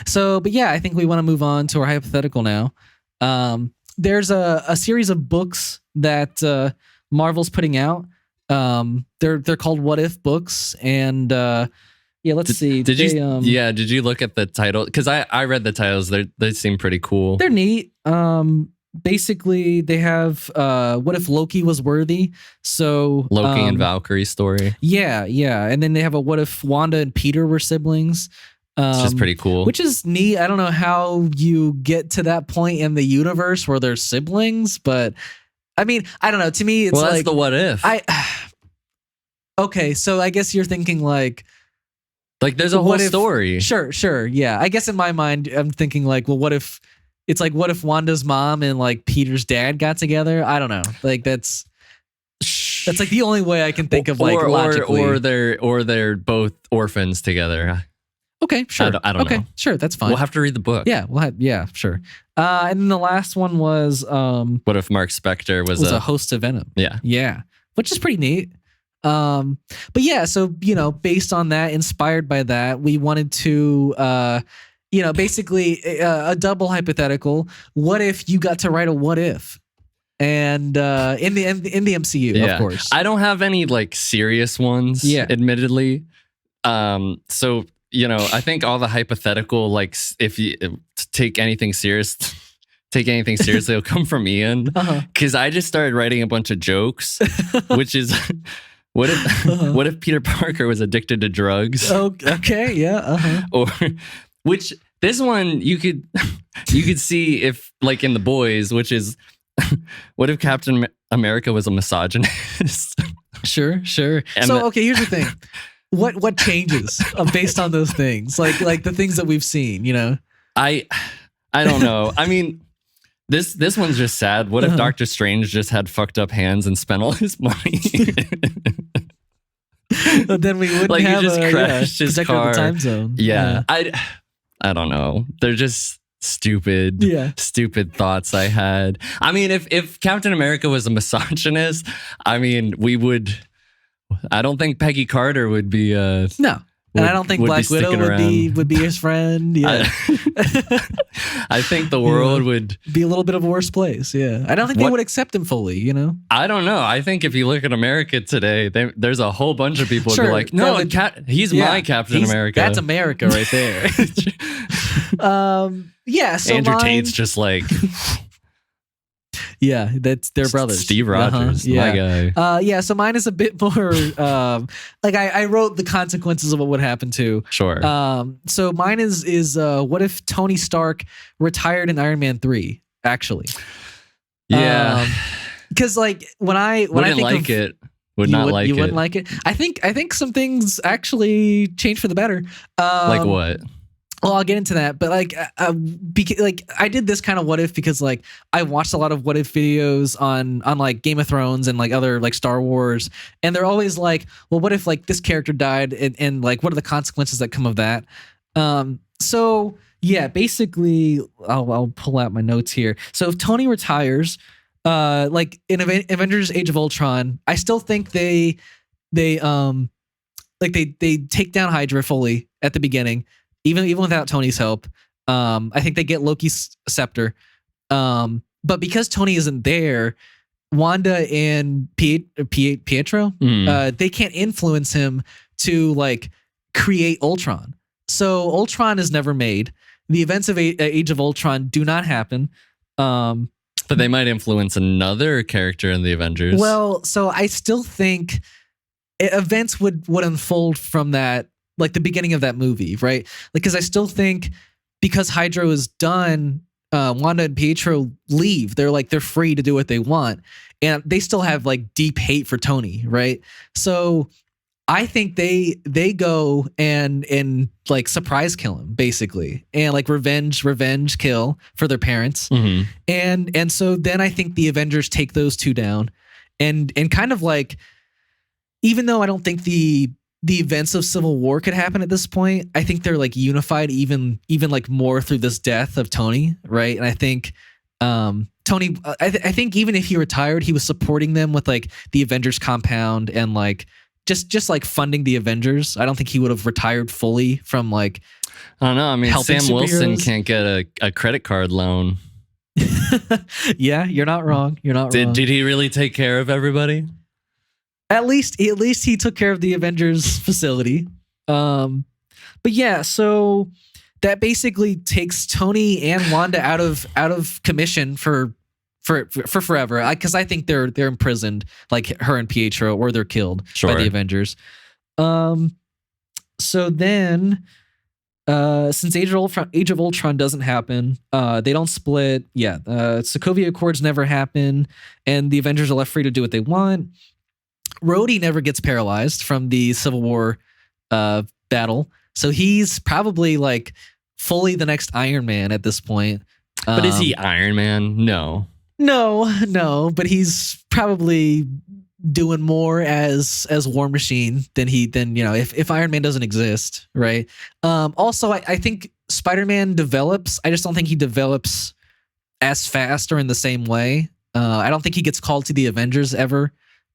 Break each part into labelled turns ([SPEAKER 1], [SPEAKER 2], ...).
[SPEAKER 1] So, but yeah, I think we want to move on to our hypothetical now. There's a series of books that Marvel's putting out. They're called What If books, and let's see.
[SPEAKER 2] Did you look at the title? Because I read the titles. They seem pretty cool.
[SPEAKER 1] They're neat. Basically, they have what if Loki was worthy? So
[SPEAKER 2] Loki and Valkyrie story.
[SPEAKER 1] Yeah, and then they have a what if Wanda and Peter were siblings.
[SPEAKER 2] It's just pretty cool.
[SPEAKER 1] Which is neat. I don't know how you get to that point in the universe where they're siblings, but I mean, I don't know. To me, it's
[SPEAKER 2] that's the what if.
[SPEAKER 1] Okay, so I guess you're thinking like
[SPEAKER 2] there's a whole story.
[SPEAKER 1] Sure. Yeah. I guess in my mind, I'm thinking like, well, what if Wanda's mom and like Peter's dad got together? I don't know. Like that's like the only way I can think of like logically.
[SPEAKER 2] Or they're both orphans together.
[SPEAKER 1] Okay, sure.
[SPEAKER 2] I don't know.
[SPEAKER 1] Sure, that's fine.
[SPEAKER 2] We'll have to read the book.
[SPEAKER 1] Yeah, sure. And then the last one was
[SPEAKER 2] what if Mark Spector was
[SPEAKER 1] a host of Venom?
[SPEAKER 2] Yeah,
[SPEAKER 1] which is pretty neat. But yeah, so based on that, inspired by that, we wanted to basically a double hypothetical. What if you got to write a what if? And in the MCU, of course.
[SPEAKER 2] I don't have any like serious ones, admittedly. So I think all the hypothetical, like if you take anything seriously, it'll come from Ian. Because I just started writing a bunch of jokes, which is what if Peter Parker was addicted to drugs?
[SPEAKER 1] Oh, okay, yeah.
[SPEAKER 2] Or which this one you could see if like in The Boys, which is what if Captain America was a misogynist?
[SPEAKER 1] Sure. And okay, here's the thing. What changes based on those things? Like the things that we've seen,
[SPEAKER 2] I don't know. I mean, this one's just sad. What if Doctor Strange just had fucked up hands and spent all his money?
[SPEAKER 1] But then we wouldn't
[SPEAKER 2] have he just crashed his car.
[SPEAKER 1] The time zone.
[SPEAKER 2] Yeah. I don't know. They're just stupid thoughts I had. I mean, if Captain America was a misogynist, I mean, I don't think Peggy Carter would be
[SPEAKER 1] no. And I don't think Black Widow would be his friend. Yeah.
[SPEAKER 2] I think the world would
[SPEAKER 1] be a little bit of a worse place. Yeah. I don't think they would accept him fully,
[SPEAKER 2] I don't know. I think if you look at America today, there's a whole bunch of people who are like, no, he's my Captain America.
[SPEAKER 1] That's America right there. So
[SPEAKER 2] Andrew Tate's just like...
[SPEAKER 1] Yeah, that's their brothers.
[SPEAKER 2] Steve Rogers, my
[SPEAKER 1] guy. So mine is a bit more like I wrote the consequences of what would happen to.
[SPEAKER 2] Sure.
[SPEAKER 1] So mine is what if Tony Stark retired in Iron Man 3, actually?
[SPEAKER 2] Yeah.
[SPEAKER 1] Because like when I
[SPEAKER 2] wouldn't
[SPEAKER 1] think
[SPEAKER 2] like it. Would not like it.
[SPEAKER 1] You wouldn't like it? I think some things actually changed for the better.
[SPEAKER 2] Like what?
[SPEAKER 1] Well, I'll get into that, but like I did this kind of what if because like I watched a lot of what if videos on like Game of Thrones and like other like Star Wars, and they're always like, well, what if like this character died and like what are the consequences that come of that? So yeah, basically, I'll pull out my notes here. So if Tony retires, like in Avengers: Age of Ultron, I still think they take down Hydra fully at the beginning. Even without Tony's help, I think they get Loki's scepter. But because Tony isn't there, Wanda and Pietro, they can't influence him to like create Ultron. So Ultron is never made. The events of Age of Ultron do not happen.
[SPEAKER 2] But they might influence another character in the Avengers.
[SPEAKER 1] Well, so I still think events would unfold from that. Like the beginning of that movie, right? Like, because I still think because Hydra is done, Wanda and Pietro leave. They're free to do what they want, and they still have like deep hate for Tony, right? So I think they go and like surprise kill him basically, and like revenge kill for their parents, and so then I think the Avengers take those two down, and kind of like, even though I don't think the events of Civil War could happen at this point, I think they're like unified even like more through this death of Tony, right? And I think Tony, I think even if he retired, he was supporting them with like the Avengers compound and like just like funding the Avengers. I don't think he would have retired fully from like
[SPEAKER 2] I don't know. I mean,
[SPEAKER 1] helping
[SPEAKER 2] Sam Wilson
[SPEAKER 1] superheroes.
[SPEAKER 2] can't get a credit card loan.
[SPEAKER 1] Yeah, you're not wrong. You're not wrong.
[SPEAKER 2] Did he really take care of everybody?
[SPEAKER 1] At least he took care of the Avengers facility. But yeah, so that basically takes Tony and Wanda out of commission for forever. Because I think they're imprisoned, like her and Pietro, or they're killed by the Avengers. So then, since Age of Ultron doesn't happen, they don't split. Yeah, Sokovia Accords never happen, and the Avengers are left free to do what they want. Rhodey never gets paralyzed from the Civil War battle, so he's probably like fully the next Iron Man at this point.
[SPEAKER 2] But is he Iron Man? No,
[SPEAKER 1] but he's probably doing more as War Machine than if Iron Man doesn't exist, right? Also, I think Spider-Man develops. I just don't think he develops as fast or in the same way. I don't think he gets called to the Avengers ever.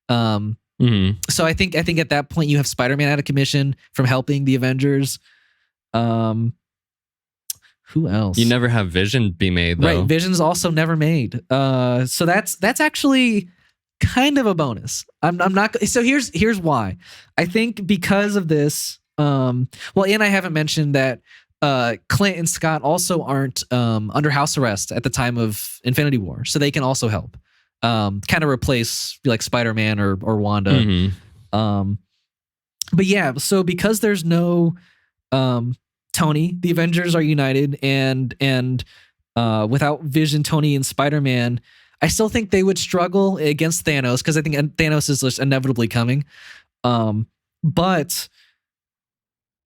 [SPEAKER 1] So I think at that point you have Spider-Man out of commission from helping the Avengers. Who else?
[SPEAKER 2] You never have Vision be made, though.
[SPEAKER 1] Right, Vision's also never made. So that's actually kind of a bonus. I'm not. So here's why. I think because of this. And I haven't mentioned that Clint and Scott also aren't under house arrest at the time of Infinity War, so they can also help. Kind of replace like Spider-Man or Wanda. But yeah, so because there's no Tony, the Avengers are united, and without Vision, Tony, and Spider-Man, I still think they would struggle against Thanos, because I think Thanos is just inevitably coming. But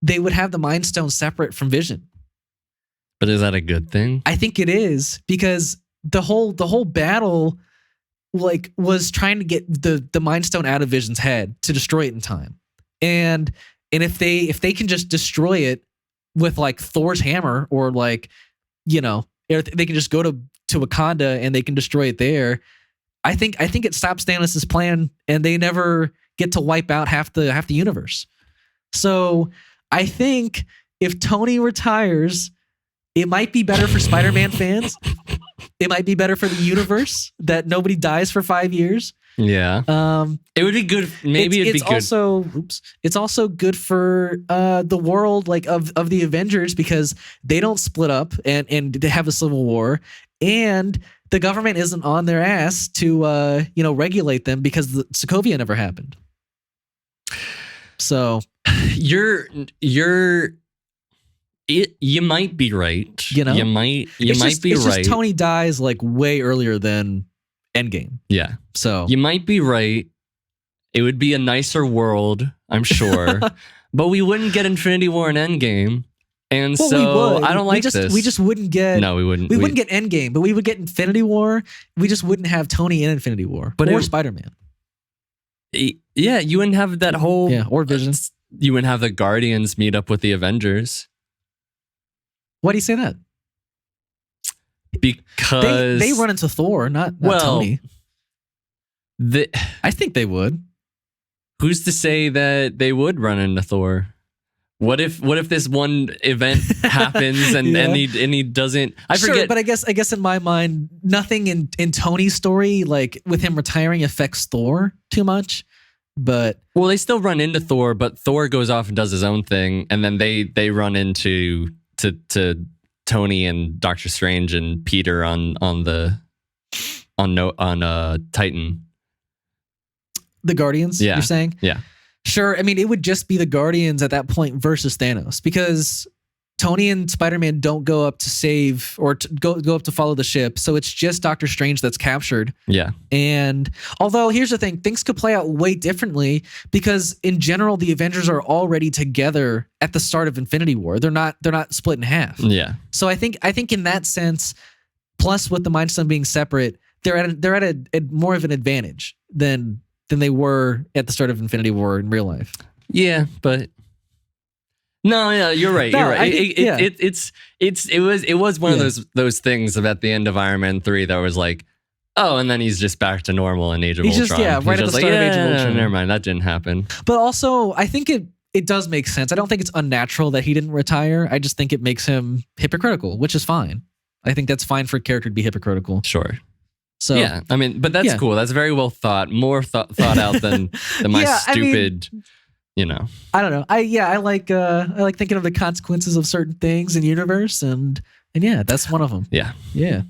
[SPEAKER 1] they would have the Mind Stone separate from Vision.
[SPEAKER 2] But is that a good thing?
[SPEAKER 1] I think it is, because the whole battle like was trying to get the Mind Stone out of Vision's head to destroy it in time. And if they can just destroy it with like Thor's hammer, or like, they can just go to Wakanda and they can destroy it there. I think it stops Thanos' plan, and they never get to wipe out half the universe. So I think if Tony retires, it might be better for Spider-Man fans. It might be better for the universe that nobody dies for 5 years.
[SPEAKER 2] Yeah. It would be good. Maybe it'd be good.
[SPEAKER 1] It's also good for the world, like of the Avengers, because they don't split up and they have a civil war, and the government isn't on their ass to regulate them, because the Sokovia never happened. So
[SPEAKER 2] you might be right. You might be
[SPEAKER 1] it's
[SPEAKER 2] right.
[SPEAKER 1] Just Tony dies like way earlier than Endgame.
[SPEAKER 2] Yeah.
[SPEAKER 1] So
[SPEAKER 2] you might be right. It would be a nicer world, I'm sure. But we wouldn't get Infinity War and Endgame. And so I don't like this.
[SPEAKER 1] We just wouldn't get.
[SPEAKER 2] No, we wouldn't.
[SPEAKER 1] We wouldn't get Endgame, but we would get Infinity War. We just wouldn't have Tony in Infinity War, or Spider-Man.
[SPEAKER 2] Yeah, you wouldn't have that whole.
[SPEAKER 1] Yeah, or Vision.
[SPEAKER 2] You wouldn't have the Guardians meet up with the Avengers.
[SPEAKER 1] Why do you say that?
[SPEAKER 2] Because
[SPEAKER 1] they run into Thor, not Tony. I think they would.
[SPEAKER 2] Who's to say that they would run into Thor? What if this one event happens and he doesn't? I forget.
[SPEAKER 1] Sure, but I guess in my mind, nothing in Tony's story, like with him retiring, affects Thor too much. But
[SPEAKER 2] they still run into Thor, but Thor goes off and does his own thing, and then they run into to Tony and Doctor Strange and Peter on Titan.
[SPEAKER 1] The Guardians,
[SPEAKER 2] yeah.
[SPEAKER 1] You're saying?
[SPEAKER 2] Yeah.
[SPEAKER 1] Sure. I mean, it would just be the Guardians at that point versus Thanos, because Tony and Spider-Man don't go up to save or go up to follow the ship. So it's just Doctor Strange that's captured.
[SPEAKER 2] Yeah.
[SPEAKER 1] And although here's the thing, things could play out way differently, because in general, the Avengers are already together at the start of Infinity War. They're not split in half.
[SPEAKER 2] Yeah.
[SPEAKER 1] So I think in that sense, plus with the Mind Stone being separate, they're at a more of an advantage than they were at the start of Infinity War in real life.
[SPEAKER 2] Yeah, but no, yeah, you're right. You're right. It was one of those things at the end of Iron Man 3 that was like, oh, and then he's just back to normal in Age of Ultron.
[SPEAKER 1] Right at the start of Age of Ultron.
[SPEAKER 2] Never mind, that didn't happen.
[SPEAKER 1] But also, I think it does make sense. I don't think it's unnatural that he didn't retire. I just think it makes him hypocritical, which is fine. I think that's fine for a character to be hypocritical.
[SPEAKER 2] Sure.
[SPEAKER 1] So
[SPEAKER 2] yeah, I mean, but that's cool. That's very well thought. More thought out than my stupid. I mean,
[SPEAKER 1] I don't know. I like thinking of the consequences of certain things in the universe, and yeah, that's one of them.
[SPEAKER 2] Yeah.
[SPEAKER 1] Yeah.